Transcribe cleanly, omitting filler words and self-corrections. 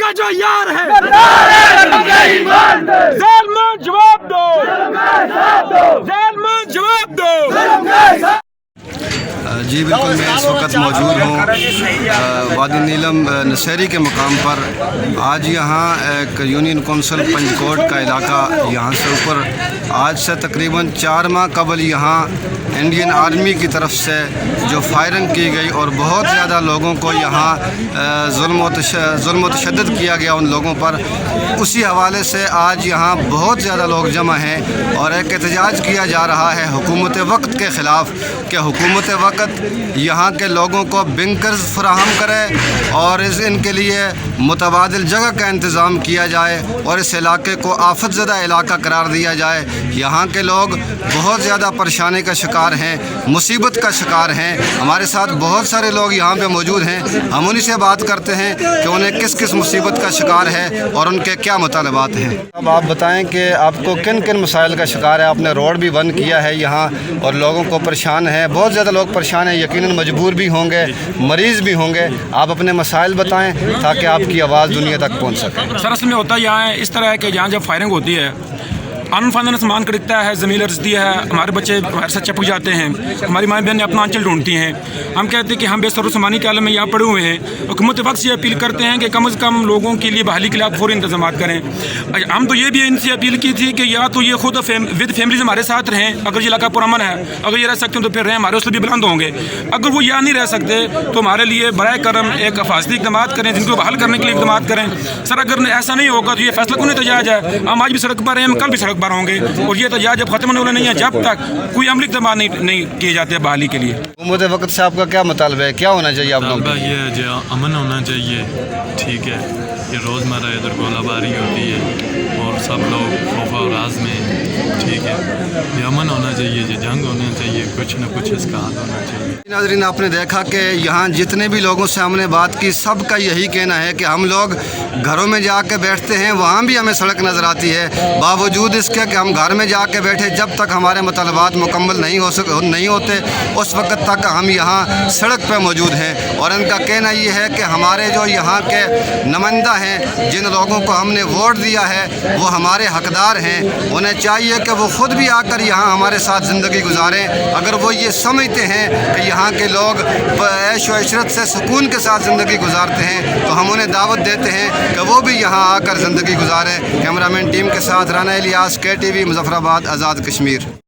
کا جو یار ہے ظالمان جواب دو، ظالمان جواب دو۔ جی بالکل، میں اس وقت موجود ہوں وادی نیلم نصیری کے مقام پر۔ آج یہاں ایک یونین کونسل پنجکوٹ کا علاقہ، یہاں سے اوپر آج سے تقریباً 4 ماہ قبل یہاں انڈین آرمی کی طرف سے جو فائرنگ کی گئی اور بہت زیادہ لوگوں کو یہاں ظلم و تشدد کیا گیا ان لوگوں پر، اسی حوالے سے آج یہاں بہت زیادہ لوگ جمع ہیں اور ایک احتجاج کیا جا رہا ہے حکومت وقت کے خلاف کہ حکومت وقت یہاں کے لوگوں کو بنکرز فراہم کرے اور ان کے لیے متبادل جگہ کا انتظام کیا جائے اور اس علاقے کو آفت زدہ علاقہ قرار دیا جائے۔ یہاں کے لوگ بہت زیادہ پریشانی کا شکار ہیں، مصیبت کا شکار ہیں۔ ہمارے ساتھ بہت سارے لوگ یہاں پہ موجود ہیں، ہم انہی سے بات کرتے ہیں کہ انہیں کس کس مصیبت کا شکار ہے اور ان کے کیا مطالبات ہیں۔ اب آپ بتائیں کہ آپ کو کن کن مسائل کا شکار ہے؟ آپ نے روڈ بھی بند کیا ہے یہاں اور لوگوں کو پریشان ہے، بہت زیادہ لوگ پریشان ہیں، یقیناً مجبور بھی ہوں گے، مریض بھی ہوں گے۔ آپ اپنے مسائل بتائیں تاکہ آپ کی آواز دنیا تک پہنچ سکے۔ سر اصل میں ہوتا یہاں ہے اس طرح ہے کہ یہاں جب فائرنگ ہوتی ہے، انفاندہ سامان کھڑکتا ہے، زمین لرزتی ہے، ہمارے بچے باہر سے چپک جاتے ہیں، ہماری مائیں بہنیں اپنا آنچل ڈھونڈتی ہیں۔ ہم کہتے ہیں کہ ہم بے سر و سامانی کے عالم میں یہاں پڑے ہوئے ہیں۔ حکومت وقت سے اپیل کرتے ہیں کہ کم از کم لوگوں کے لیے بحالی کے لیے آپ فوری انتظامات کریں۔ ہم تو یہ بھی ان سے اپیل کی تھی کہ یا تو یہ خود ود فیملیز ہمارے ساتھ رہیں، اگر یہ علاقہ پرامن ہے، اگر یہ رہ سکتے ہیں تو پھر رہیں، ہمارے حوصلے بھی بلند ہوں گے۔ اگر وہ یہاں نہیں رہ سکتے تو ہمارے لیے برائے کرم ایک حفاظتی اقدامات کریں، جن کو بحال کرنے کے لیے اقدامات کریں۔ سر اگر ایسا نہیں ہوگا تو یہ فیصلہ کون احتجاج ہے؟ ہم آج بھی سڑک پر ہیں، ہم کل بھی سڑک پر ہوں گے، اور یہ احتجاج جب ختم ہونے والا نہیں ہے جب تک کوئی عملی اقدامات نہیں کیے جاتے بحالی کے لیے۔ حکومت وقت سے آپ کا کیا مطالبہ ہے؟ کیا ہونا چاہیے آپ لوگوں کو؟ یہ ہے جو امن ہونا چاہیے، ٹھیک ہے؟ کہ روزمرہ ادھر گولہ باری ہوتی ہے اور سب لوگ خوف و راز میں، ٹھیک ہے؟ یہ امن ہونا چاہیے، یہ جنگ ہونا چاہیے، کچھ نہ کچھ اس کا حل ہونا چاہیے۔ ناظرین، آپ نے دیکھا کہ یہاں جتنے بھی لوگوں سے ہم نے بات کی، سب کا یہی کہنا ہے کہ ہم لوگ گھروں میں جا کے بیٹھتے ہیں، وہاں بھی ہمیں سڑک نظر آتی ہے، باوجود اس کے کہ ہم گھر میں جا کے بیٹھے، جب تک ہمارے مطالبات مکمل نہیں ہوتے اس وقت تک ہم یہاں سڑک پہ موجود ہیں۔ اور ان کا کہنا یہ ہے کہ ہمارے جو یہاں کے نمائندہ ہیں، جن لوگوں کو ہم نے ووٹ دیا ہے، وہ ہمارے حقدار ہیں، انہیں چاہیے کہ وہ خود بھی آ کر یہاں ہمارے ساتھ زندگی گزاریں۔ اگر وہ یہ سمجھتے ہیں کہ یہاں کے لوگ عیش و عشرت سے سکون کے ساتھ زندگی گزارتے ہیں تو ہم انہیں دعوت دیتے ہیں کہ وہ بھی یہاں آ کر زندگی گزاریں۔ کیمرہ مین ٹیم کے ساتھ رانا الیاس، KTV، مظفر آباد، آزاد کشمیر۔